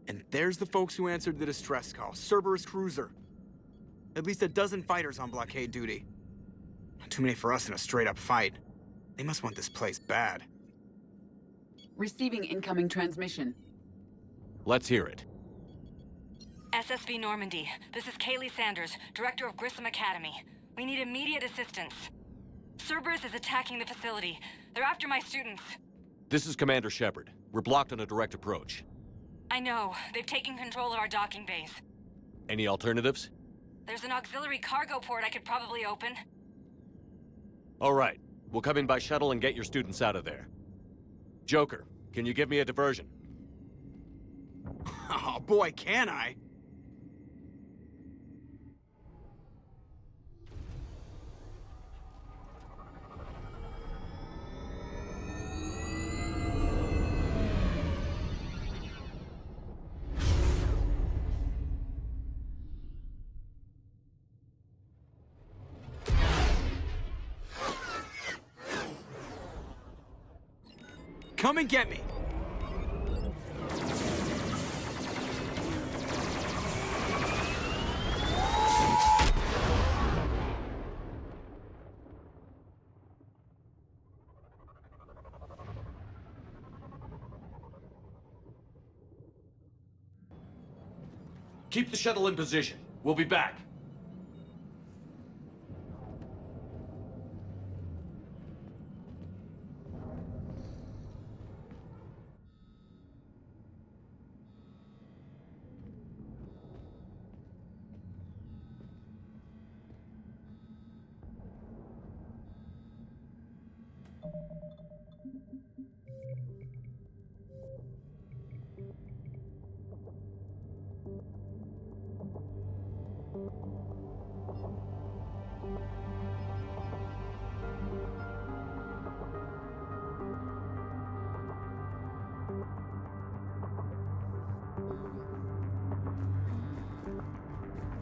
And there's the folks who answered the distress call. Cerberus cruiser. At least a dozen fighters on blockade duty. Not too many for us in a straight-up fight. They must want this place bad. Receiving incoming transmission. Let's hear it. SSV Normandy. This is Kaylee Sanders, director of Grissom Academy. We need immediate assistance. Cerberus is attacking the facility. They're after my students. This is Commander Shepard. We're blocked on a direct approach. I know. They've taken control of our docking base. Any alternatives? There's an auxiliary cargo port I could probably open. All right. We'll come in by shuttle and get your students out of there. Joker, can you give me a diversion? Oh boy, can I! Come and get me! Keep the shuttle in position. We'll be back.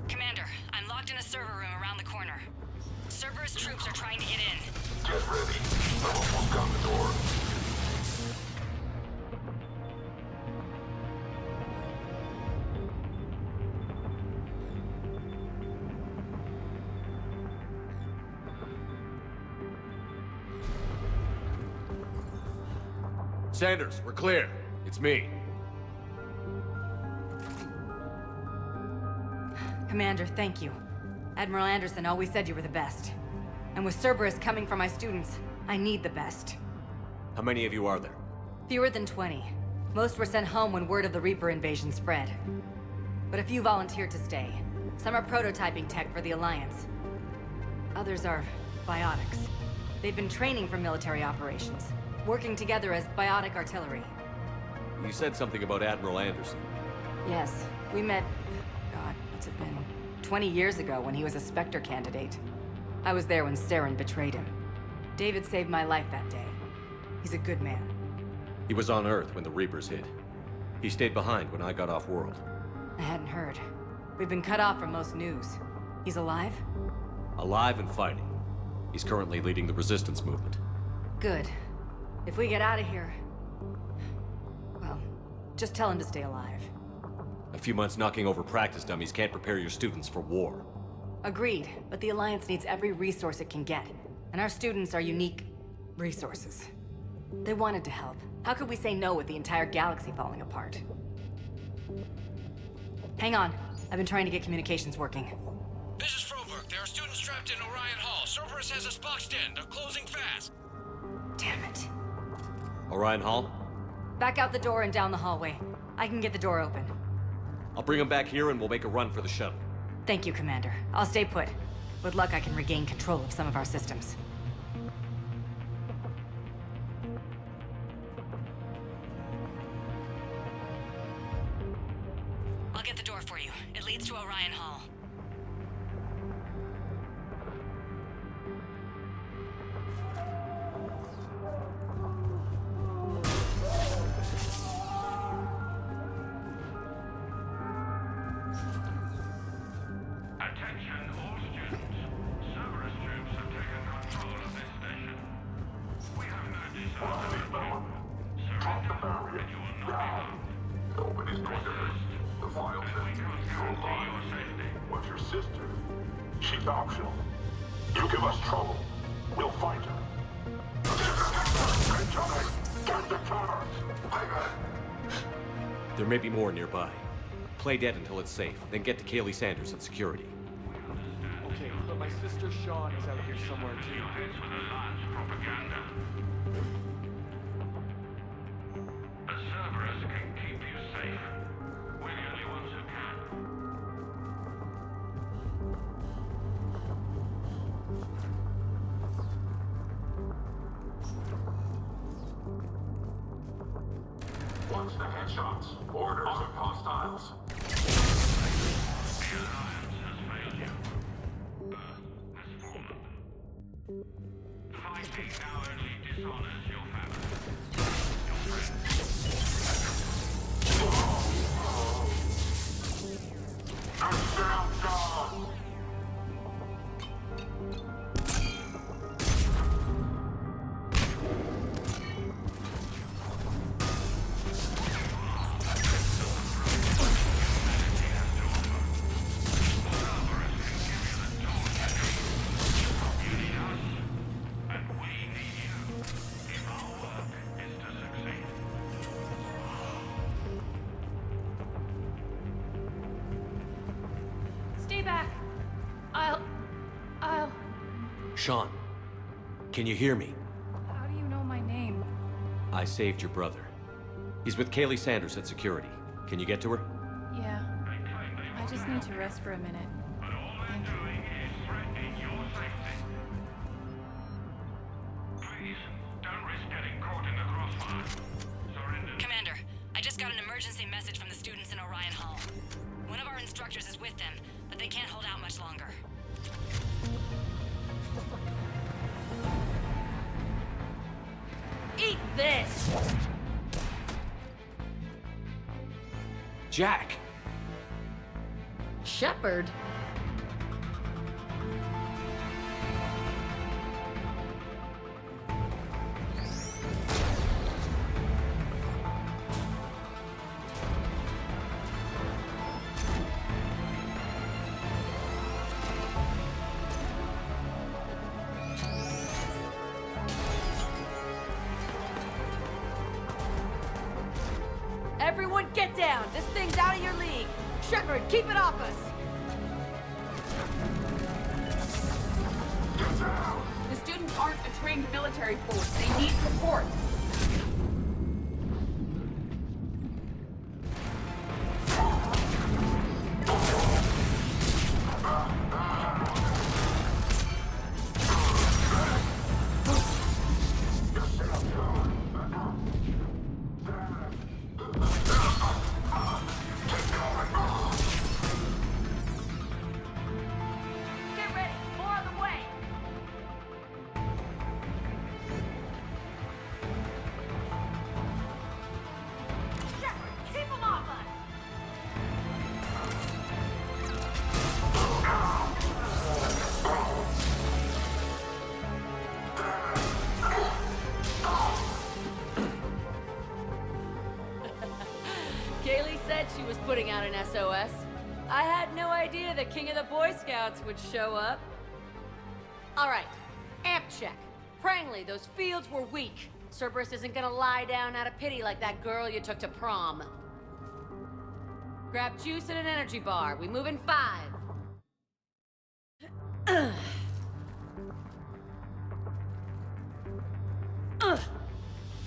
Commander, I'm locked in a server room around the corner. Cerberus troops are trying to get in. Get ready. I'm almost got the door. Sanders, we're clear. It's me. Commander, thank you. Admiral Anderson always said you were the best. And with Cerberus coming for my students, I need the best. How many of you are there? Fewer than 20. Most were sent home when word of the Reaper invasion spread. But a few volunteered to stay. Some are prototyping tech for the Alliance. Others are Biotics. They've been training for military operations, working together as biotic artillery. You said something about Admiral Anderson. Yes, we met... God, what's it been? 20 years ago when he was a Spectre candidate. I was there when Saren betrayed him. David saved my life that day. He's a good man. He was on Earth when the Reapers hit. He stayed behind when I got off-world. I hadn't heard. We've been cut off from most news. He's alive? Alive and fighting. He's currently leading the resistance movement. Good. If we get out of here... well, just tell him to stay alive. A few months knocking over practice dummies can't prepare your students for war. Agreed, but the Alliance needs every resource it can get. And our students are unique resources. They wanted to help. How could we say no with the entire galaxy falling apart? Hang on. I've been trying to get communications working. This is Froberg. There are students trapped in Orion Hall. Cerberus has us boxed in. They're closing fast. Damn it. Orion Hall? Back out the door and down the hallway. I can get the door open. I'll bring them back here and we'll make a run for the shuttle. Thank you, Commander. I'll stay put. With luck, I can regain control of some of our systems. I'll get the door for you. It leads to Orion Hall. Attention all students. Cerberus troops have taken control of this station. We have no desire to leave. Surrender and you will not be harmed. Nobody's going to hurt you. The files have to be your life. What's your sister? She's optional. You give us trouble, we'll find her. Incoming! Get the turret! There may be more nearby. Play dead until it's safe, then get to Kaylee Sanders at security. Okay, but my sister Sean is out here somewhere too. It's for the Alliance propaganda. A Cerberus can keep you safe. We're the only ones who can. Watch the headshots. Orders of hostiles. The Alliance has failed you. Earth has fallen. Fighting now only dishonors your family. Your friends. Touchdown, God! Sean, can you hear me? How do you know my name? I saved your brother. He's with Kaylee Sanders at security. Can you get to her? Yeah. I just need to rest for a minute. But all they're doing is threatening your safety. Please, don't risk getting caught in the crossfire. Surrender. Commander, I just got an emergency message from the students in Orion Hall. One of our instructors is with them, but they can't hold out much longer. Eat this! Jack! Shepard? Everyone get down! This thing's out of your league! Shepard, keep it off us! The students aren't a trained military force. They need support. Get ready! More on the way! Shepard, keep them off us! Kaylee said she was putting out an SOS. I had no idea the king of the Boy Scouts would show up. All right, amp check. Prangley, those fields were weak. Cerberus isn't gonna lie down out of pity like that girl you took to prom. Grab juice and an energy bar. We move in 5.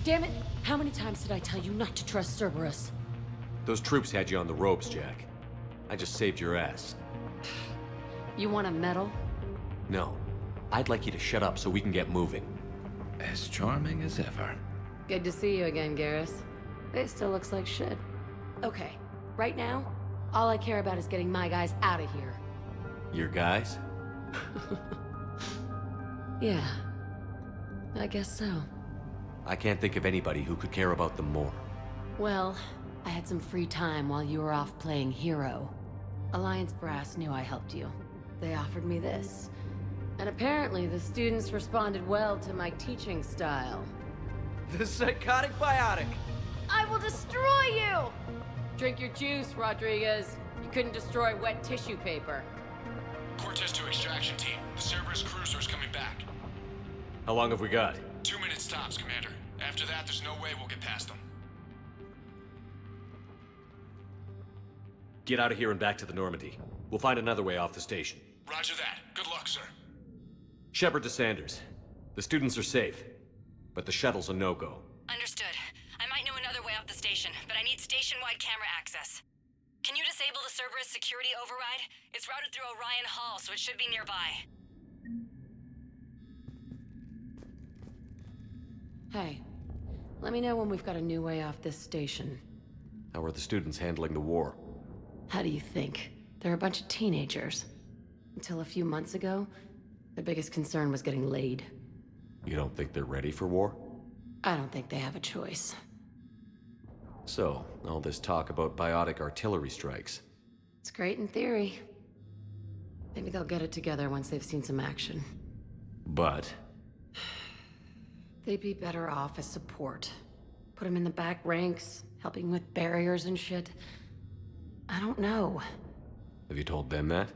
Damn it! How many times did I tell you not to trust Cerberus? Those troops had you on the ropes, Jack. I just saved your ass. You want a medal? No. I'd like you to shut up so we can get moving. As charming as ever. Good to see you again, Garrus. It still looks like shit. Okay, right now, all I care about is getting my guys out of here. Your guys? Yeah, I guess so. I can't think of anybody who could care about them more. Well, I had some free time while you were off playing hero. Alliance brass knew I helped you. They offered me this. And apparently the students responded well to my teaching style. The psychotic biotic. I will destroy you! Drink your juice, Rodriguez. You couldn't destroy wet tissue paper. Cortez to extraction team. The Cerberus cruiser's coming back. How long have we got? 2 minutes tops, Commander. After that, there's no way we'll get past them. Get out of here and back to the Normandy. We'll find another way off the station. Roger that. Good luck, sir. Shepard to Sanders. The students are safe, but the shuttle's a no-go. Understood. I might know another way off the station, but I need station-wide camera access. Can you disable the Cerberus security override? It's routed through Orion Hall, so it should be nearby. Hey, let me know when we've got a new way off this station. How are the students handling the war? How do you think? They're a bunch of teenagers. Until a few months ago, their biggest concern was getting laid. You don't think they're ready for war? I don't think they have a choice. So, all this talk about biotic artillery strikes. It's great in theory. Maybe they'll get it together once they've seen some action. But they'd be better off as support. Put them in the back ranks, helping with barriers and shit. I don't know. have you told them that?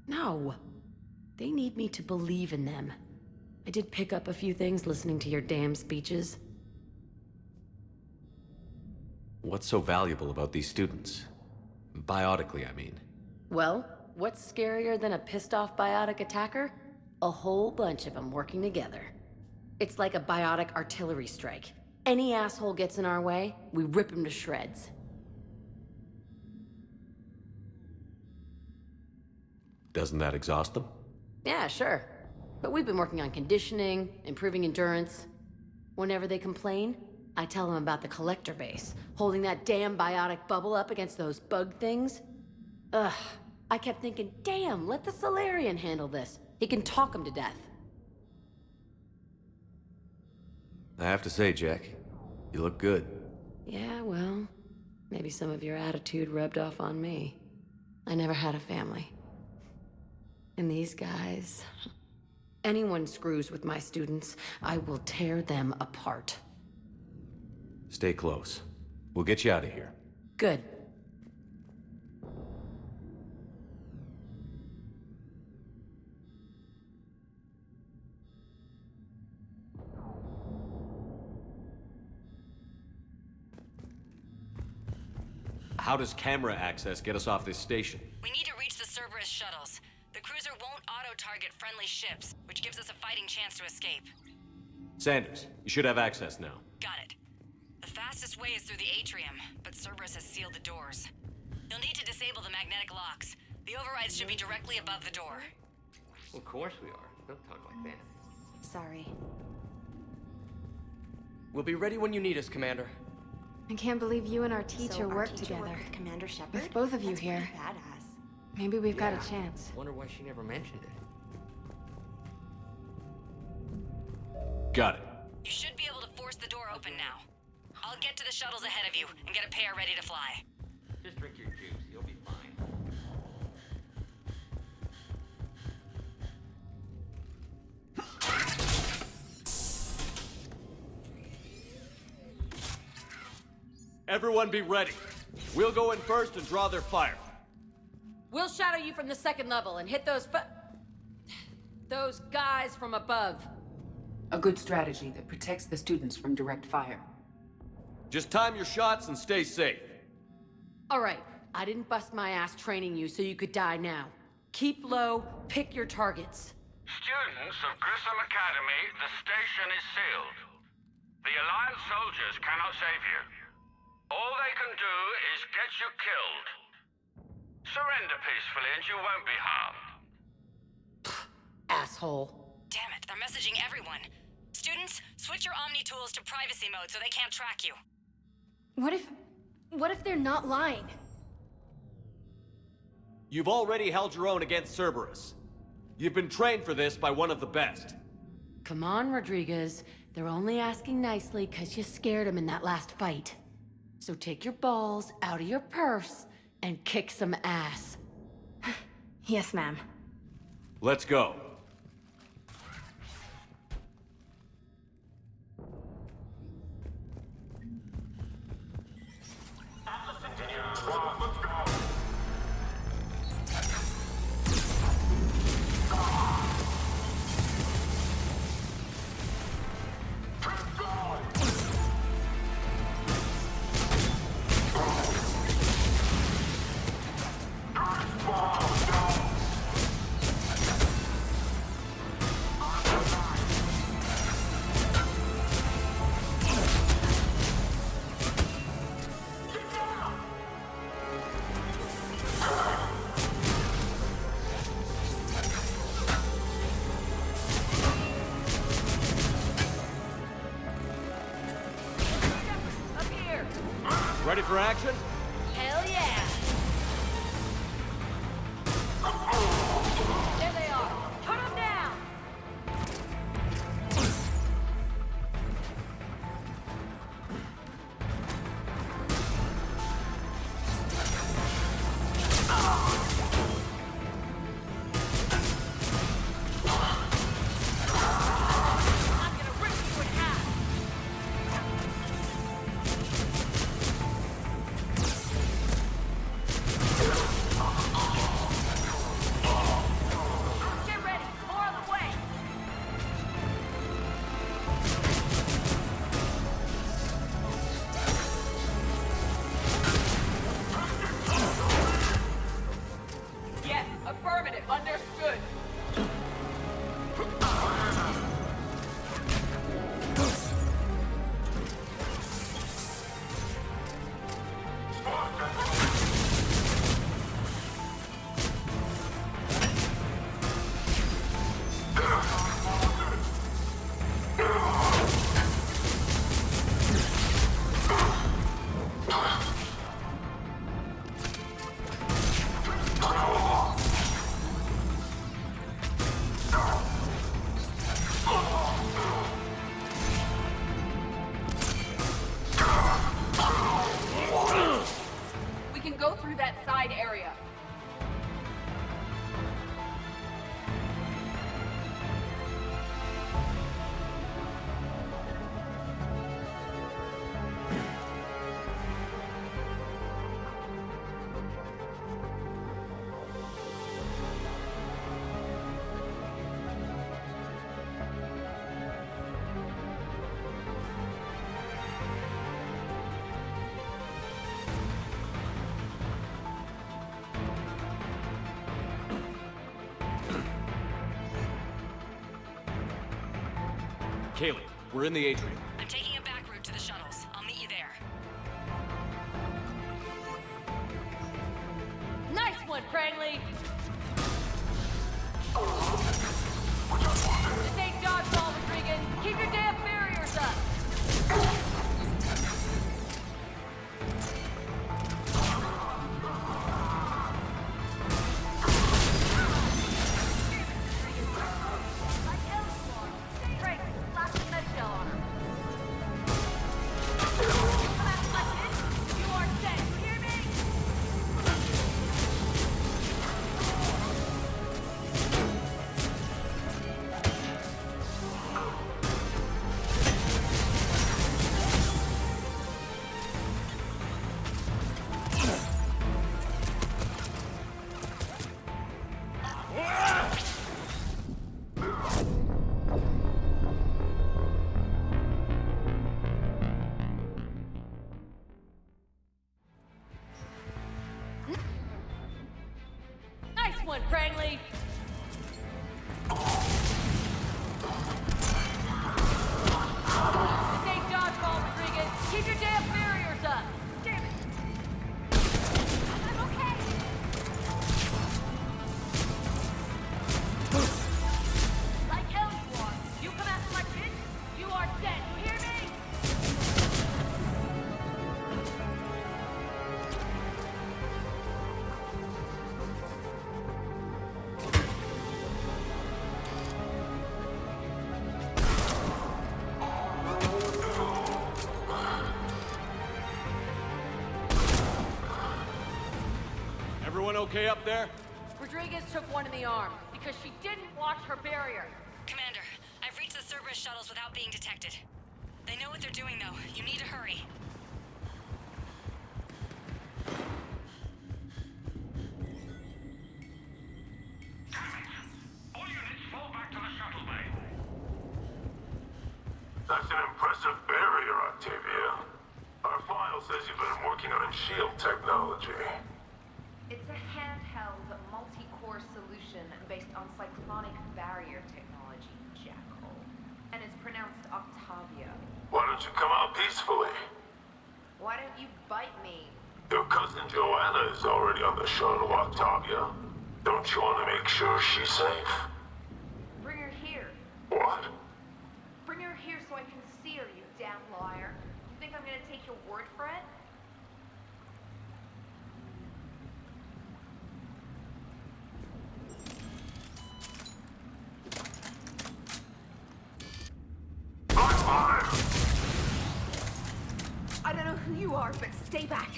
No. They need me to believe in them. I did pick up a few things listening to your damn speeches. What's so valuable about these students? Biotically, I mean. Well, what's scarier than a pissed-off biotic attacker? A whole bunch of them working together. It's like a biotic artillery strike. Any asshole gets in our way, we rip him to shreds. Doesn't that exhaust them? Yeah, sure. But we've been working on conditioning, improving endurance. Whenever they complain, I tell them about the collector base, holding that damn biotic bubble up against those bug things. Ugh, I kept thinking, damn, let the Solarian handle this. He can talk them to death. I have to say, Jack, you look good. Yeah, well, maybe some of your attitude rubbed off on me. I never had a family. And these guys... Anyone screws with my students, I will tear them apart. Stay close. We'll get you out of here. Good. How does camera access get us off this station? We need to reach the Cerberus shuttles. The cruiser won't auto-target friendly ships, which gives us a fighting chance to escape. Sanders, you should have access now. Got it. The fastest way is through the atrium, but Cerberus has sealed the doors. You'll need to disable the magnetic locks. The overrides should be directly above the door. Of course we are. Don't talk like that. Sorry. We'll be ready when you need us, Commander. I can't believe you and our teacher work together. With Commander Shepard? With both of you That's here. pretty badass. Maybe we've got a chance. Wonder why she never mentioned it. Got it. You should be able to force the door open now. I'll get to the shuttles ahead of you and get a pair ready to fly. Just drink your juice. You'll be fine. Everyone be ready. We'll go in first and draw their fire. We'll shadow you from the second level and hit those guys from above. A good strategy that protects the students from direct fire. Just time your shots and stay safe. All right, I didn't bust my ass training you so you could die now. Keep low, pick your targets. Students of Grissom Academy, the station is sealed. The Alliance soldiers cannot save you. All they can do is get you killed. Surrender peacefully and you won't be harmed. Asshole. Damn it, they're messaging everyone. Students, switch your Omni tools to privacy mode so they can't track you. What if they're not lying? You've already held your own against Cerberus. You've been trained for this by one of the best. Come on, Rodriguez. They're only asking nicely because you scared them in that last fight. So take your balls out of your purse and kick some ass. Yes, ma'am. Let's go. Atlas Engineer, Ready for action? Hell yeah! There they are! Put them down! I'm gonna rip you in half! Get ready! More on the way! Yes, affirmative. Understood. We can go through that side area. Kaylee, we're in the atrium. I'm taking a back route to the shuttles. I'll meet you there. Nice one, Crangley! This ain't dodgeball, Rodriguez. Keep your damn barriers up! Frank, slap the med shell on her. Come out, Fletcher. You are dead. You hear me? Nice one, Crangley. This ain't dodgeball, Rodriguez. Keep your damn barriers up. Damn it. I'm okay. Like hell you are. You come after my kid, you are dead. You hear me? Everyone okay up there? Rodriguez took one in the arm because she didn't watch her barrier. Commander, I've reached the Cerberus shuttles without being detected. They know what they're doing, though. You need to hurry. file says you've been working on shield technology. It's a handheld, multi-core solution based on cyclonic barrier technology, Jackal. And it's pronounced Octavia. Why don't you come out peacefully? Why don't you bite me? Your cousin Joanna is already on the shuttle, Octavia. Don't you want to make sure she's safe? Bring her here. What? Bring her here so I can see her, you damn liar. You think I'm gonna take your word for it? I don't know who you are, but stay back.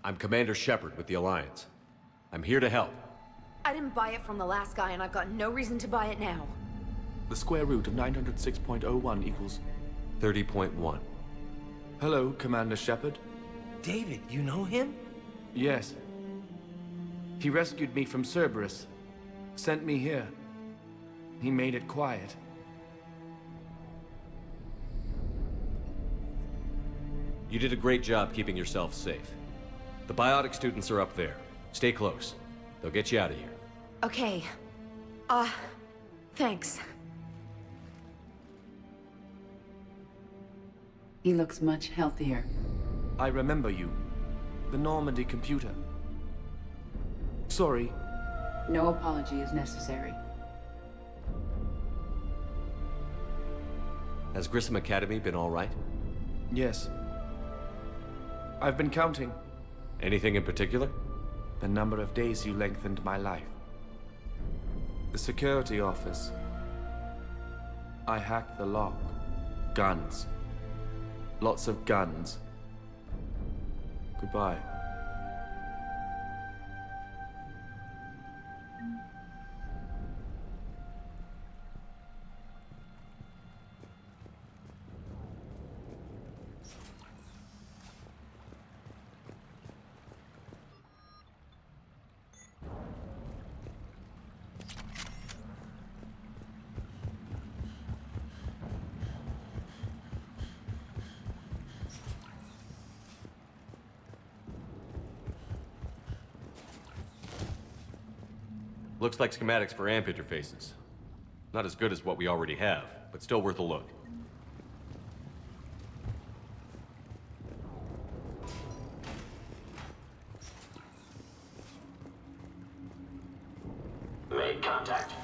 I'm Commander Shepard with the Alliance. I'm here to help. I didn't buy it from the last guy, and I've got no reason to buy it now. The square root of 906.01 equals... 30.1. Hello, Commander Shepard. David, you know him? Yes. He rescued me from Cerberus. Sent me here. He made it quiet. You did a great job keeping yourself safe. The Biotic students are up there. Stay close. They'll get you out of here. Okay. Thanks. He looks much healthier. I remember you. The Normandy computer. Sorry. No apology is necessary. Has Grissom Academy been all right? Yes. I've been counting. Anything in particular? The number of days you lengthened my life. The security office. I hacked the lock. Guns. Lots of guns. Goodbye. Looks like schematics for amp interfaces. Not as good as what we already have, but still worth a look. Made contact.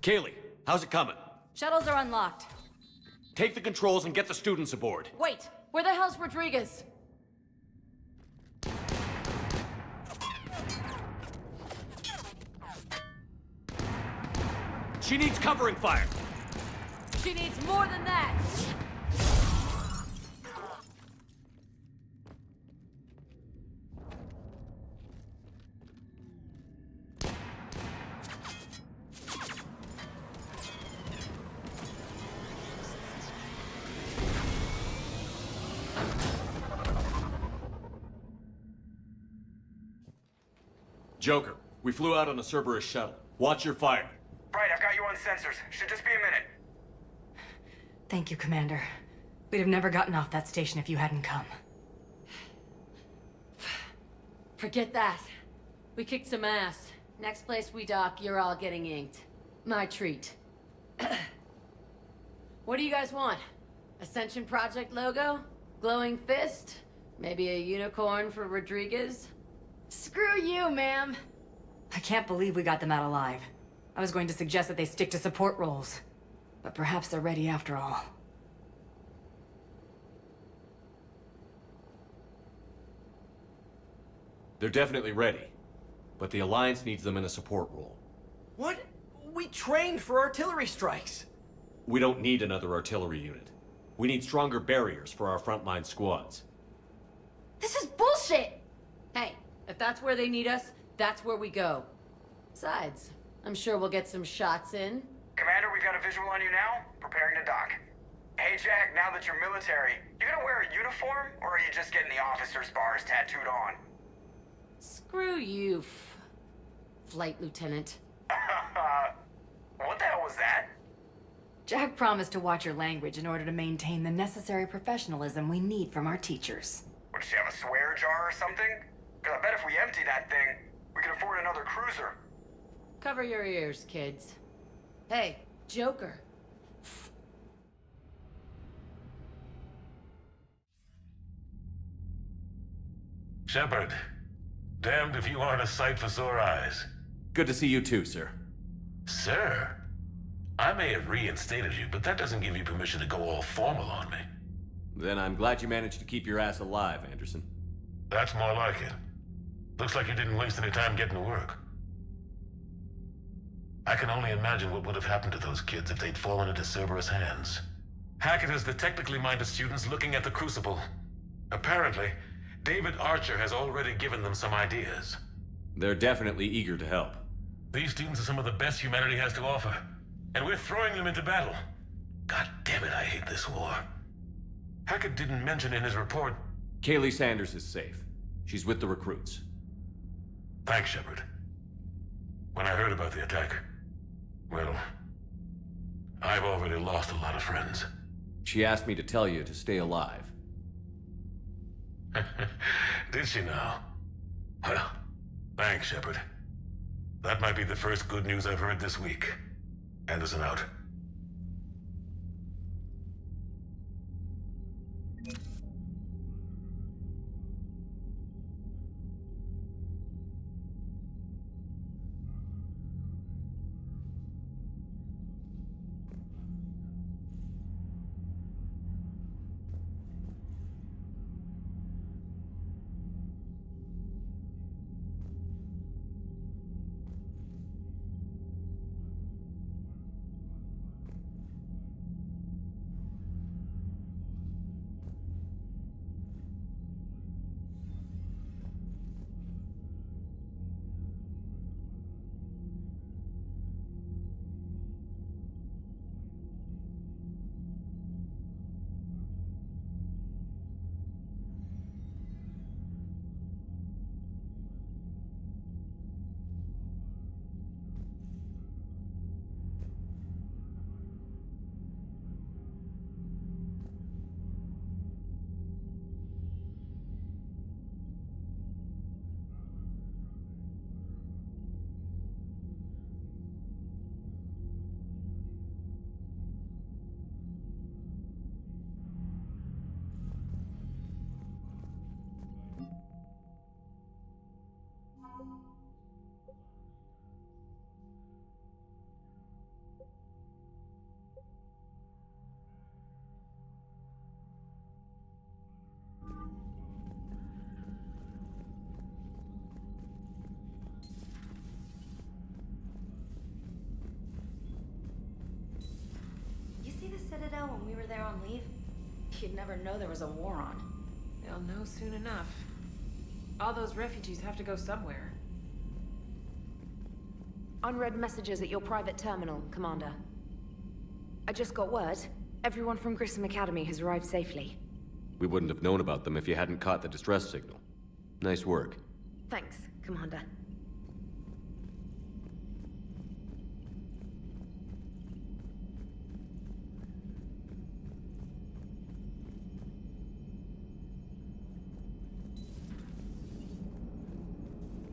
Kaylee, how's it coming? Shuttles are unlocked. Take the controls and get the students aboard. Wait, where the hell's Rodriguez? She needs covering fire. She needs more than that! Joker, we flew out on a Cerberus shuttle. Watch your fire. Right, I've got you on sensors. Should just be a minute. Thank you, Commander. We'd have never gotten off that station if you hadn't come. Forget that. We kicked some ass. Next place we dock, you're all getting inked. My treat. What do you guys want? Ascension Project logo? Glowing fist? Maybe a unicorn for Rodriguez? Screw you, ma'am! I can't believe we got them out alive. I was going to suggest that they stick to support roles. But perhaps they're ready after all. They're definitely ready. But the Alliance needs them in a support role. What? We trained for artillery strikes. We don't need another artillery unit. We need stronger barriers for our frontline squads. This is bullshit! Hey, if that's where they need us, that's where we go. Besides, I'm sure we'll get some shots in. Commander, we've got a visual on you now. Preparing to dock. Hey, Jack, now that you're military, you gonna wear a uniform, or are you just getting the officer's bars tattooed on? Screw you, Flight Lieutenant. What the hell was that? Jack promised to watch your language in order to maintain the necessary professionalism we need from our teachers. What, does she have a swear jar or something? Because I bet if we empty that thing, we can afford another cruiser. Cover your ears, kids. Hey, Joker. Shepard, damned if you aren't a sight for sore eyes. Good to see you too, sir. Sir? I may have reinstated you, but that doesn't give you permission to go all formal on me. Then I'm glad you managed to keep your ass alive, Anderson. That's more like it. Looks like you didn't waste any time getting to work. I can only imagine what would have happened to those kids if they'd fallen into Cerberus' hands. Hackett is the technically minded students looking at the Crucible. Apparently, David Archer has already given them some ideas. They're definitely eager to help. These students are some of the best humanity has to offer, and we're throwing them into battle. God damn it, I hate this war. Hackett didn't mention in his report... Kaylee Sanders is safe. She's with the recruits. Thanks, Shepard. When I heard about the attack, well, I've already lost a lot of friends. She asked me to tell you to stay alive. Did she now? Well, thanks, Shepard. That might be the first good news I've heard this week. Anderson out. there on leave? You'd never know there was a war on. They'll know soon enough. All those refugees have to go somewhere. Unread messages at your private terminal, Commander. I just got word. Everyone from Grissom Academy has arrived safely. We wouldn't have known about them if you hadn't caught the distress signal. Nice work. Thanks, Commander.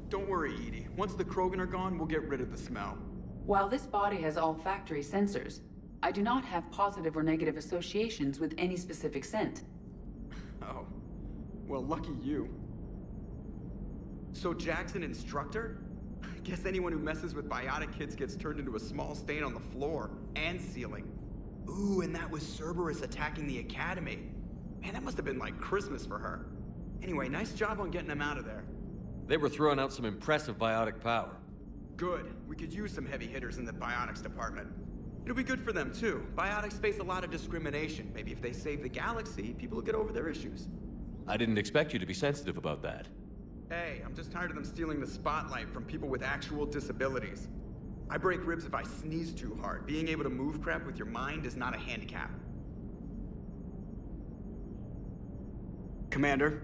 Don't worry, Edie. Once the Krogan are gone, we'll get rid of the smell. While this body has all factory sensors, I do not have positive or negative associations with any specific scent. Oh. Well, lucky you. So Jack's an instructor? I guess anyone who messes with biotic kids gets turned into a small stain on the floor and ceiling. Ooh, and that was Cerberus attacking the Academy. Man, that must have been like Christmas for her. Anyway, nice job on getting them out of there. They were throwing out some impressive biotic power. Good. We could use some heavy hitters in the biotics department. It'll be good for them, too. Biotics face a lot of discrimination. Maybe if they save the galaxy, people will get over their issues. I didn't expect you to be sensitive about that. Hey, I'm just tired of them stealing the spotlight from people with actual disabilities. I break ribs if I sneeze too hard. Being able to move crap with your mind is not a handicap. Commander?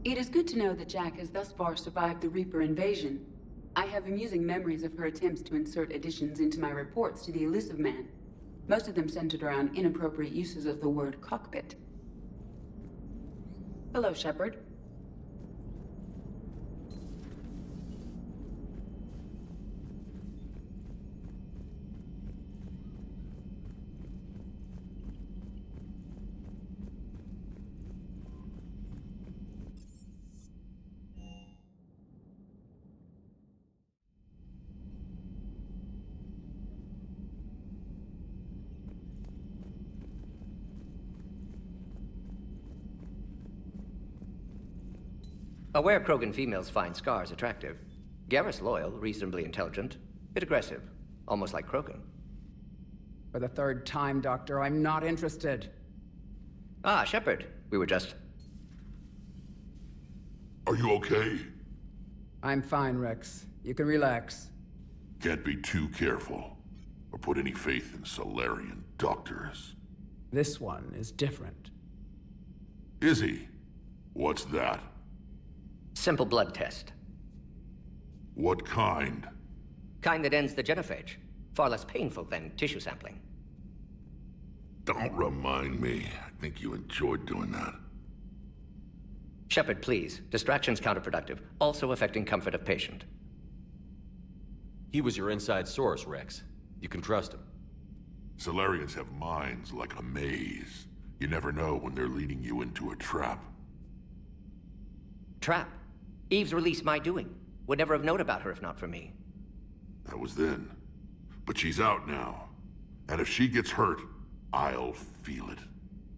It is good to know that Jack has thus far survived the Reaper invasion. I have amusing memories of her attempts to insert additions into my reports to the Elusive Man. Most of them centered around inappropriate uses of the word cockpit. Hello, Shepard. Aware Krogan females find scars attractive. Garrus loyal, reasonably intelligent, bit aggressive, almost like Krogan. For the third time, Doctor, I'm not interested. Ah, Shepard. We were just... Are you okay? I'm fine, Rex. You can relax. Can't be too careful, or put any faith in Solarian doctors. This one is different. Is he? What's that? Simple blood test. What kind? Kind that ends the genophage. Far less painful than tissue sampling. Don't remind me. I think you enjoyed doing that. Shepard, please. Distraction's counterproductive, also affecting comfort of patient. He was your inside source, Rex. You can trust him. Solarians have minds like a maze. You never know when they're leading you into a trap. Trap? Eve's release my doing. Would never have known about her if not for me. That was then. But she's out now. And if she gets hurt, I'll feel it.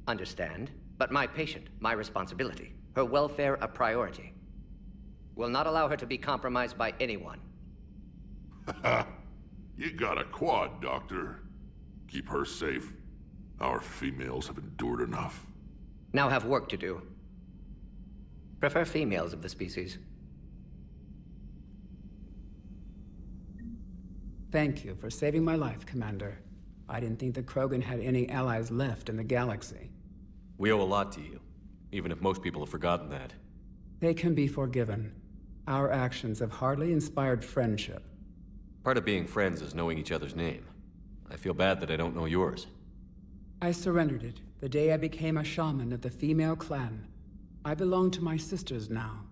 Understand. But my patient, my responsibility. Her welfare a priority. Will not allow her to be compromised by anyone. You got a quad, Doctor. Keep her safe. Our females have endured enough. Now have work to do. Prefer females of the species. Thank you for saving my life, Commander. I didn't think the Krogan had any allies left in the galaxy. We owe a lot to you, even if most people have forgotten that. They can be forgiven. Our actions have hardly inspired friendship. Part of being friends is knowing each other's name. I feel bad that I don't know yours. I surrendered it the day I became a shaman of the female clan. I belong to my sisters now.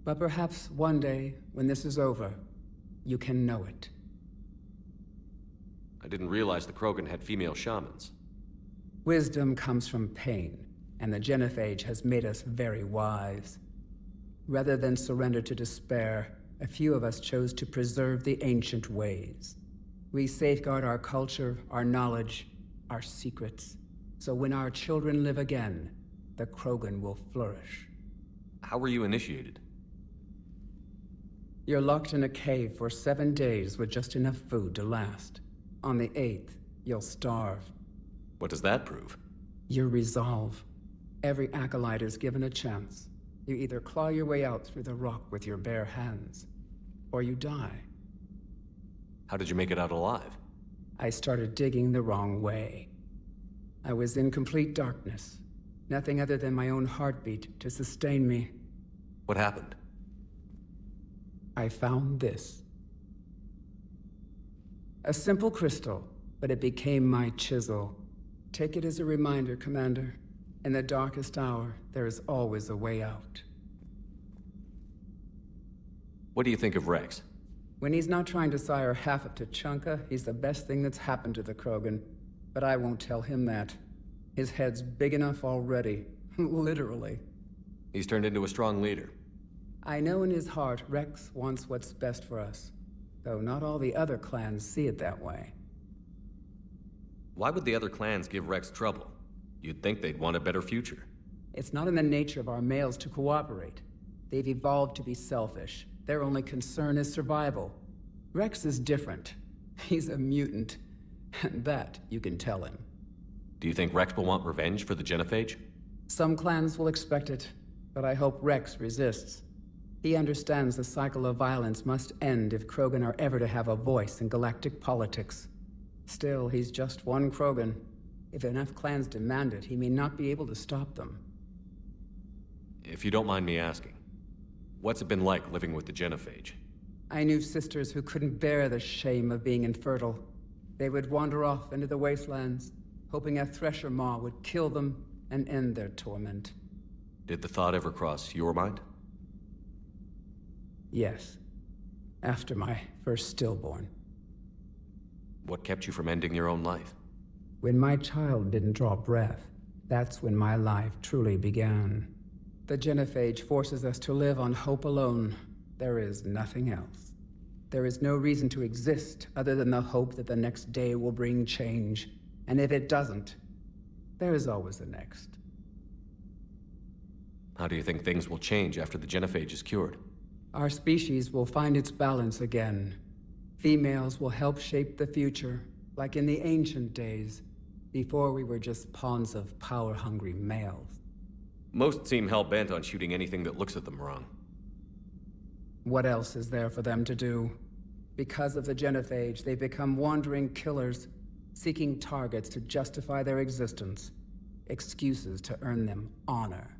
But perhaps one day, when this is over, you can know it. I didn't realize the Krogan had female shamans. Wisdom comes from pain, and the genophage has made us very wise. Rather than surrender to despair, a few of us chose to preserve the ancient ways. We safeguard our culture, our knowledge, our secrets, so when our children live again, the Krogan will flourish. How were you initiated? You're locked in a cave for 7 days with just enough food to last. On the 8th, you'll starve. What does that prove? Your resolve. Every acolyte is given a chance. You either claw your way out through the rock with your bare hands, or you die. How did you make it out alive? I started digging the wrong way. I was in complete darkness. Nothing other than my own heartbeat to sustain me. What happened? I found this. A simple crystal, but it became my chisel. Take it as a reminder, Commander. In the darkest hour, there is always a way out. What do you think of Rex? When he's not trying to sire half of Tuchanka, he's the best thing that's happened to the Krogan. But I won't tell him that. His head's big enough already. Literally. He's turned into a strong leader. I know in his heart Rex wants what's best for us. Though not all the other clans see it that way. Why would the other clans give Rex trouble? You'd think they'd want a better future. It's not in the nature of our males to cooperate. They've evolved to be selfish. Their only concern is survival. Rex is different. He's a mutant. And that you can tell him. Do you think Rex will want revenge for the genophage? Some clans will expect it, but I hope Rex resists. He understands the cycle of violence must end if Krogan are ever to have a voice in galactic politics. Still, he's just one Krogan. If enough clans demand it, he may not be able to stop them. If you don't mind me asking, what's it been like living with the genophage? I knew sisters who couldn't bear the shame of being infertile. They would wander off into the wastelands, hoping a thresher maw would kill them and end their torment. Did the thought ever cross your mind? Yes. After my first stillborn. What kept you from ending your own life? When my child didn't draw breath, that's when my life truly began. The genophage forces us to live on hope alone. There is nothing else. There is no reason to exist other than the hope that the next day will bring change. And if it doesn't, there is always the next. How do you think things will change after the genophage is cured? Our species will find its balance again. Females will help shape the future, like in the ancient days, before we were just pawns of power-hungry males. Most seem hell-bent on shooting anything that looks at them wrong. What else is there for them to do? Because of the genophage, they become wandering killers, seeking targets to justify their existence, excuses to earn them honor.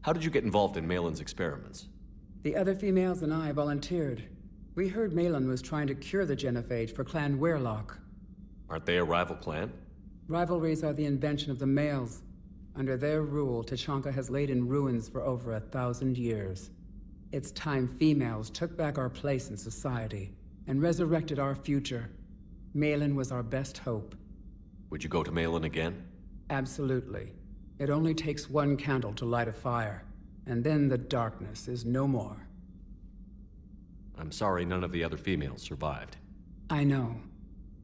How did you get involved in Malin's experiments? The other females and I volunteered. We heard Malin was trying to cure the genophage for Clan Weirlock. Aren't they a rival clan? Rivalries are the invention of the males. Under their rule, Tuchanka has laid in ruins for over 1,000 years. It's time females took back our place in society and resurrected our future. Malin was our best hope. Would you go to Malin again? Absolutely. It only takes one candle to light a fire, and then the darkness is no more. I'm sorry none of the other females survived. I know.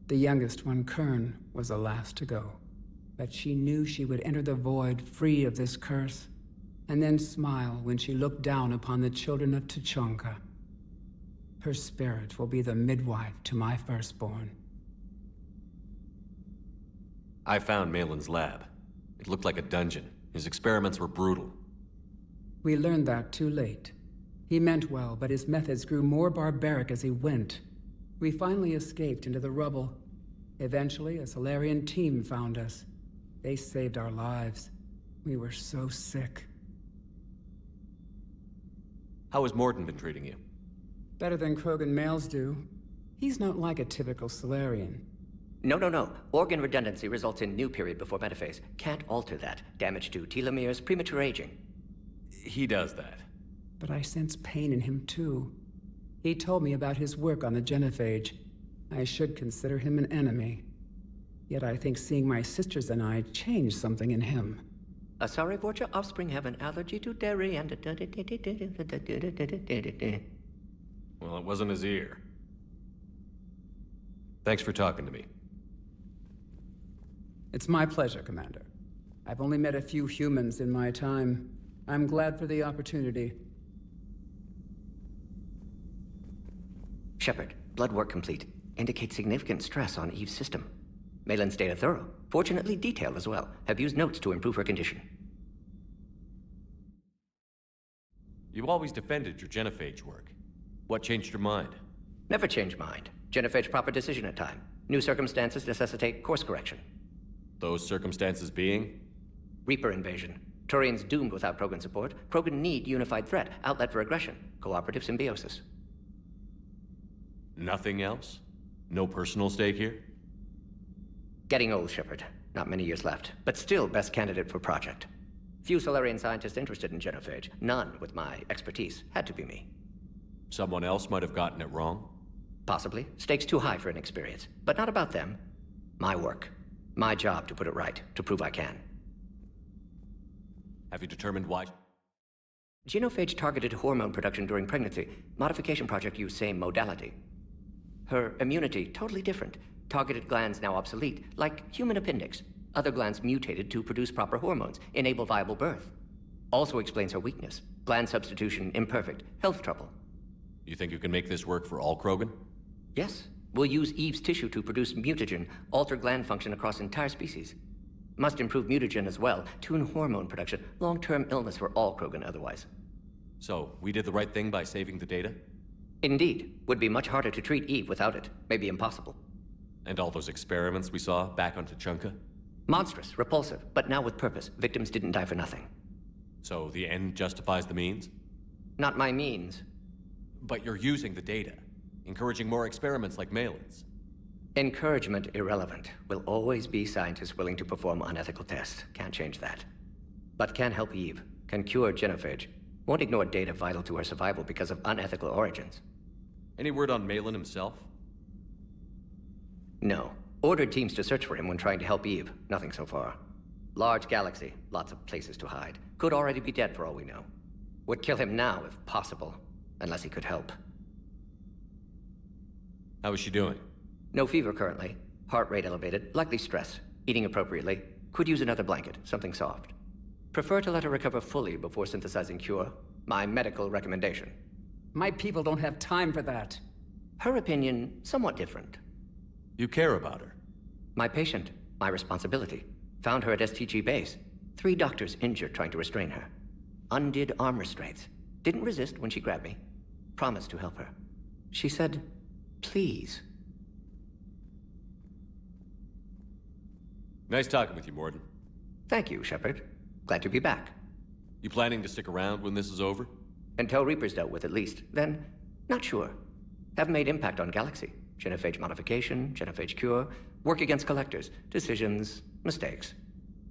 The youngest one, Kern, was the last to go. But she knew she would enter the void free of this curse, and then smile when she looked down upon the children of Tuchanka. Her spirit will be the midwife to my firstborn. I found Malin's lab. It looked like a dungeon. His experiments were brutal. We learned that too late. He meant well, but his methods grew more barbaric as he went. We finally escaped into the rubble. Eventually, a Solarian team found us. They saved our lives. We were so sick. How has Morden been treating you? Better than Krogan males do. He's not like a typical Solarian. No. Organ redundancy results in new period before metaphase. Can't alter that. Damage to telomeres, premature aging. He does that. But I sense pain in him too. He told me about his work on the genophage. I should consider him an enemy. Yet I think seeing my sisters and I changed something in him. Sorry, Vorcha offspring have an allergy to dairy and... Well, it wasn't his ear. Thanks for talking to me. It's my pleasure, Commander. I've only met a few humans in my time. I'm glad for the opportunity. Shepard, blood work complete. Indicates significant stress on Eve's system. Malin's data thorough, fortunately detailed as well. Have used notes to improve her condition. You always defended your genophage work. What changed your mind? Never change mind. Genophage proper decision at time. New circumstances necessitate course correction. Those circumstances being? Reaper invasion. Turians doomed without Krogan support. Krogan need unified threat, outlet for aggression, cooperative symbiosis. Nothing else? No personal stake here? Getting old, Shepard. Not many years left, but still best candidate for project. Few Solarian scientists interested in genophage. None with my expertise. Had to be me. Someone else might have gotten it wrong? Possibly. Stakes too high for inexperience. But not about them. My work. My job to put it right, to prove I can. Have you determined why? Genophage targeted hormone production during pregnancy. Modification project used same modality. Her immunity, totally different. Targeted glands now obsolete, like human appendix. Other glands mutated to produce proper hormones, enable viable birth. Also explains her weakness. Gland substitution imperfect, health trouble. You think you can make this work for all Krogan? Yes. We'll use Eve's tissue to produce mutagen, alter gland function across entire species. Must improve mutagen as well, tune hormone production, long-term illness for all Krogan otherwise. So, we did the right thing by saving the data? Indeed. Would be much harder to treat Eve without it. Maybe impossible. And all those experiments we saw back on Tuchanka? Monstrous, repulsive, but now with purpose. Victims didn't die for nothing. So the end justifies the means? Not my means. But you're using the data, encouraging more experiments like Malin's. Encouragement irrelevant. Will always be scientists willing to perform unethical tests. Can't change that. But can help Eve. Can cure genophage. Won't ignore data vital to her survival because of unethical origins. Any word on Malin himself? No. Ordered teams to search for him when trying to help Eve. Nothing so far. Large galaxy. Lots of places to hide. Could already be dead for all we know. Would kill him now if possible. Unless he could help. How is she doing? No fever currently. Heart rate elevated. Likely stress. Eating appropriately. Could use another blanket. Something soft. Prefer to let her recover fully before synthesizing cure. My medical recommendation. My people don't have time for that. Her opinion, somewhat different. You care about her? My patient. My responsibility. Found her at STG base. 3 doctors injured trying to restrain her. Undid arm restraints. Didn't resist when she grabbed me. Promised to help her. She said, please. Nice talking with you, Morden. Thank you, Shepard. Glad to be back. You planning to stick around when this is over? Until Reaper's dealt with, at least. Then, not sure. Have made impact on Galaxy. Genophage modification, genophage cure, work against collectors, decisions, mistakes.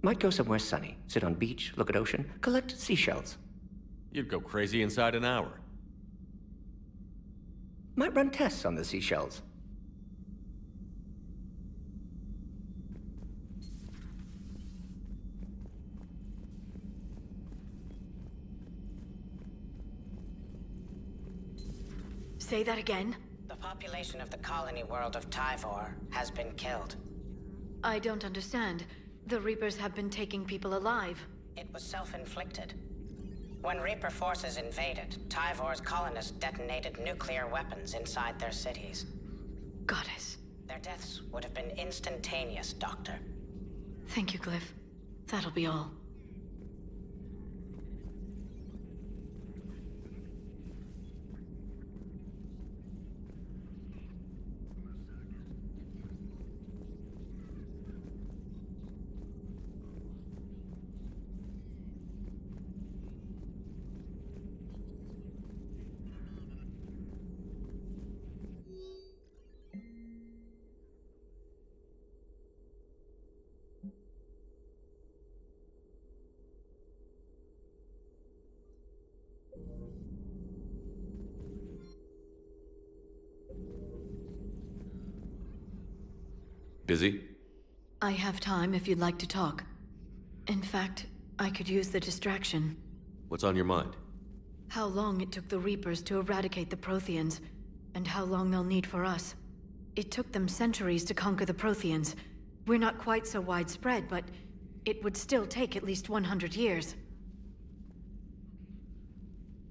Might go somewhere sunny, sit on beach, look at ocean, collect seashells. You'd go crazy inside an hour. Might run tests on the seashells. Say that again? The population of the colony world of Tyvor has been killed. I don't understand. The Reapers have been taking people alive. It was self-inflicted. When Reaper forces invaded, Tyvor's colonists detonated nuclear weapons inside their cities. Goddess. Their deaths would have been instantaneous, Doctor. Thank you, Glyph. That'll be all. Busy? I have time if you'd like to talk. In fact, I could use the distraction. What's on your mind? How long it took the Reapers to eradicate the Protheans, and how long they'll need for us. It took them centuries to conquer the Protheans. We're not quite so widespread, but it would still take at least 100 years.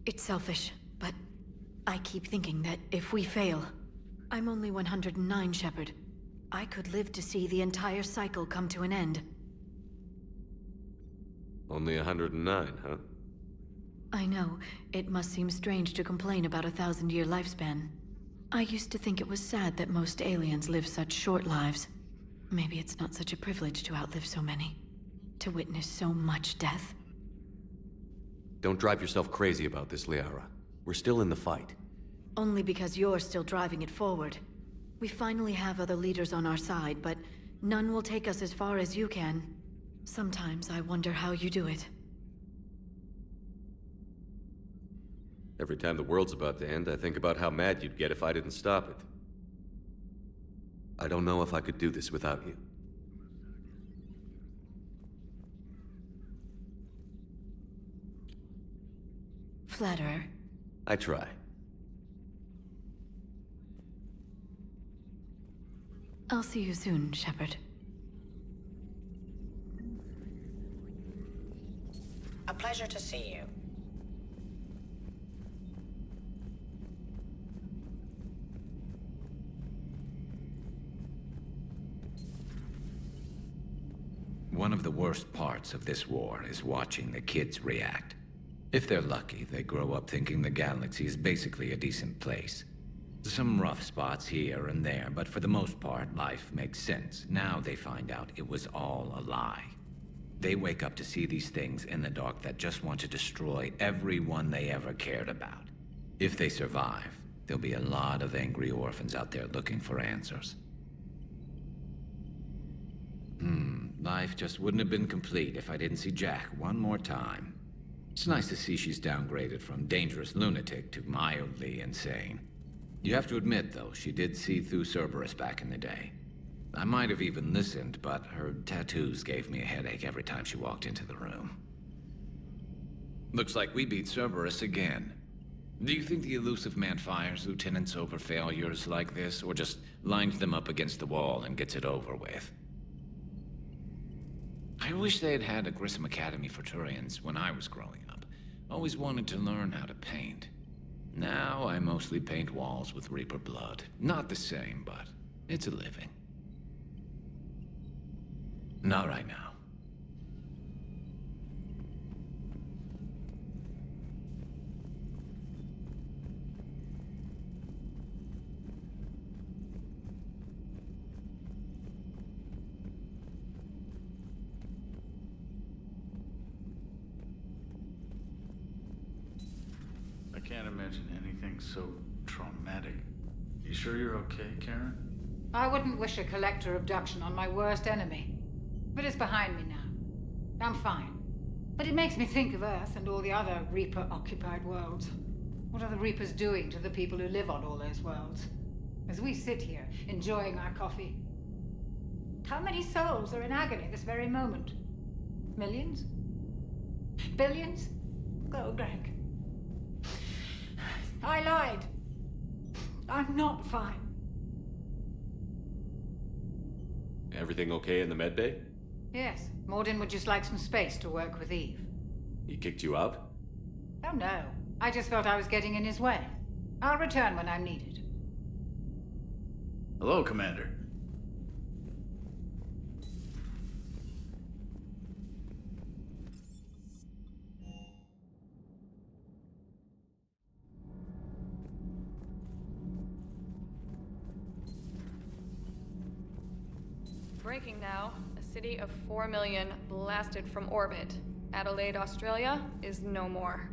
It's selfish, but I keep thinking that if we fail... I'm only 109, Shepard. I could live to see the entire cycle come to an end. Only 109, huh? I know. It must seem strange to complain about a 1,000-year lifespan. I used to think it was sad that most aliens live such short lives. Maybe it's not such a privilege to outlive so many. To witness so much death. Don't drive yourself crazy about this, Liara. We're still in the fight. Only because you're still driving it forward. We finally have other leaders on our side, but none will take us as far as you can. Sometimes I wonder how you do it. Every time the world's about to end, I think about how mad you'd get if I didn't stop it. I don't know if I could do this without you. Flatterer. I try. I'll see you soon, Shepard. A pleasure to see you. One of the worst parts of this war is watching the kids react. If they're lucky, they grow up thinking the galaxy is basically a decent place. Some rough spots here and there, but for the most part, life makes sense. Now they find out it was all a lie. They wake up to see these things in the dark that just want to destroy everyone they ever cared about. If they survive, there'll be a lot of angry orphans out there looking for answers. Life just wouldn't have been complete if I didn't see Jack one more time. It's nice to see she's downgraded from dangerous lunatic to mildly insane. You have to admit, though, she did see through Cerberus back in the day. I might have even listened, but her tattoos gave me a headache every time she walked into the room. Looks like we beat Cerberus again. Do you think the elusive man fires lieutenants over failures like this, or just lines them up against the wall and gets it over with? I wish they had had a Grissom Academy for Turians when I was growing up. Always wanted to learn how to paint. Now I mostly paint walls with Reaper blood. Not the same, but it's a living. Not right now. I can't imagine anything so traumatic. You sure you're okay, Karen? I wouldn't wish a collector abduction on my worst enemy. But it's behind me now. I'm fine. But it makes me think of Earth and all the other Reaper-occupied worlds. What are the Reapers doing to the people who live on all those worlds? As we sit here, enjoying our coffee. How many souls are in agony this very moment? Millions? Billions? Oh, Greg. I lied. I'm not fine. Everything okay in the medbay? Yes, Mordin would just like some space to work with Eve. He kicked you out? Oh no, I just felt I was getting in his way. I'll return when I'm needed. Hello, Commander. Breaking now, a city of 4 million blasted from orbit. Adelaide, Australia is no more.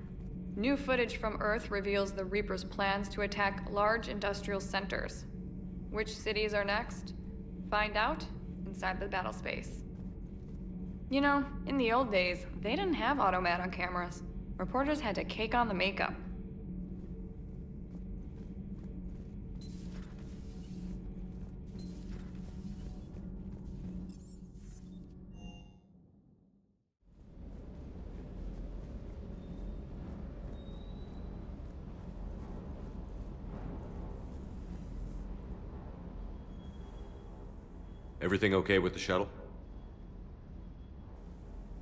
New footage from Earth reveals the Reaper's plans to attack large industrial centers. Which cities are next? Find out inside the battle space. You know, in the old days, they didn't have automat on cameras. Reporters had to cake on the makeup. Everything okay with the shuttle?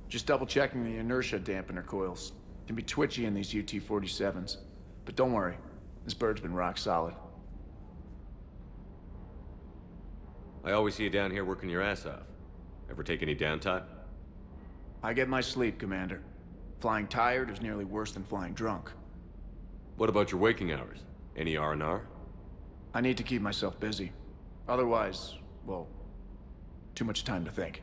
Just double checking the inertia dampener coils. Can be twitchy in these UT-47s. But don't worry, this bird's been rock solid. I always see you down here working your ass off. Ever take any downtime? I get my sleep, Commander. Flying tired is nearly worse than flying drunk. What about your waking hours? Any R&R? I need to keep myself busy. Otherwise, well, too much time to think.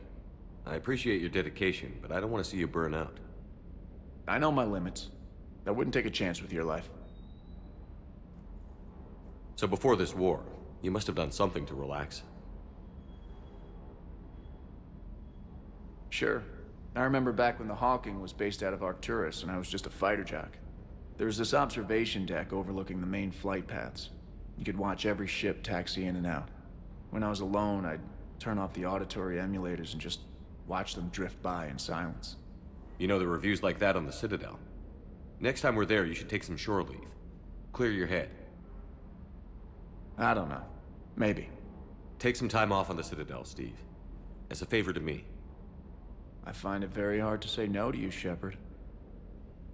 I appreciate your dedication, but I don't want to see you burn out. I know my limits. I wouldn't take a chance with your life. So before this war, you must have done something to relax. Sure. I remember back when the Hawking was based out of Arcturus and I was just a fighter jock. There was this observation deck overlooking the main flight paths. You could watch every ship taxi in and out. When I was alone, I'd turn off the auditory emulators and just watch them drift by in silence. You know, there are reviews like that on the Citadel. Next time we're there, you should take some shore leave. Clear your head. I don't know. Maybe. Take some time off on the Citadel, Steve. As a favor to me. I find it very hard to say no to you, Shepard.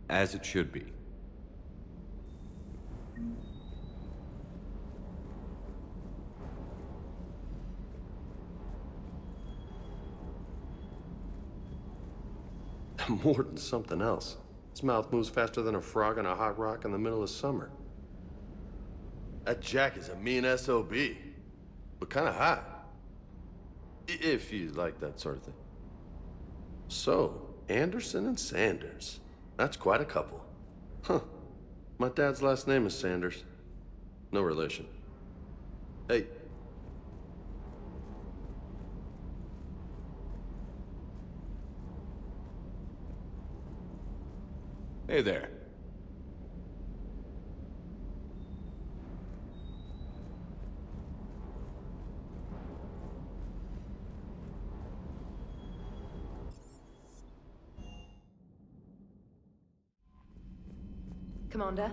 As it should be. More than something else. His mouth moves faster than a frog on a hot rock in the middle of summer. That Jack is a mean SOB, but kind of hot. If you like that sort of thing. So, Anderson and Sanders. That's quite a couple. Huh. My dad's last name is Sanders. No relation. Hey. Hey there. Commander,